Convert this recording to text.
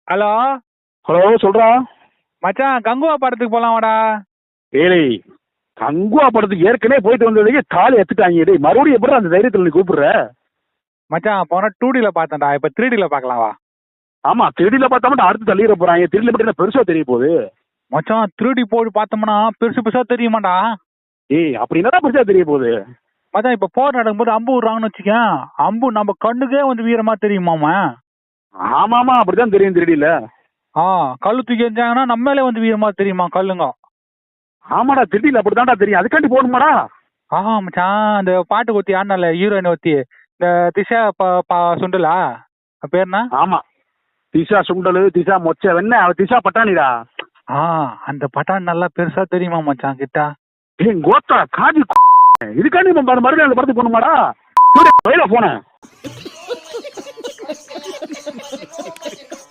Hello. Hello சொல்றா. மச்சான் கங்குவா படத்துக்கு போலாமாடா? ஏய், கங்குவா படத்துக்கு ஏற்கனவே போயிட்டு வந்ததுக்கு காலி எடுத்துட்டாங்க. டேய் மறுபடியும் எப்படி அந்த தைரியத்தில் நீ கூப்பிடுற? மச்சான் போனா 2Dல பார்த்தேன்டா, இப்ப 3Dல பார்க்கலாம் வா. ஆமா, திருடியில பார்த்தா மட்டும் அடுத்து தள்ளிட போறாங்க. திருடியில மட்டும் என்ன பெருசா தெரிய போகுது? மச்சான் 3D போய் பார்த்தோம்னா பெருசு பெருசா தெரியுமாடா. ஏய், அப்படி என்னடா பெருசா தெரிய போகுது? மச்சான் இப்ப போர் நடக்கும்போது அம்பு விடுறாங்கன்னு வச்சுக்கேன், அம்பு நம்ம கண்ணுக்கே வந்து வீரமா தெரியுமாமா. ஆமாமா, அப்படிதான் தெரியும் திருடியில. கல்லு தூக்கி எறிஞ்சாங்கன்னா நம்ம மேலே வந்து வீரமா தெரியுமா கல்லுங்க. ஆமாடா, திருடியில அப்படித்தான்டா தெரியும். அதுக்காண்டி போகணுமாடா? மச்சான் அந்த பாட்டு ஒத்தி ஆடினால ஹீரோயின் ஒத்தி, இந்த திஷா சுண்டலா பேர் என்ன? ஆமா, திஷா சுண்டலு, திஷா மொச்ச வெண்ண, அவ திஷா பட்டாணிடா. அந்த பட்டான் நல்லா பெருசா தெரியுமா மச்சான் கிட்ட. ஏய் கோத்தா காஜி, இதுக்காண்டி மறுபடியும் அந்த படத்துக்கு போகணுமாடா? போன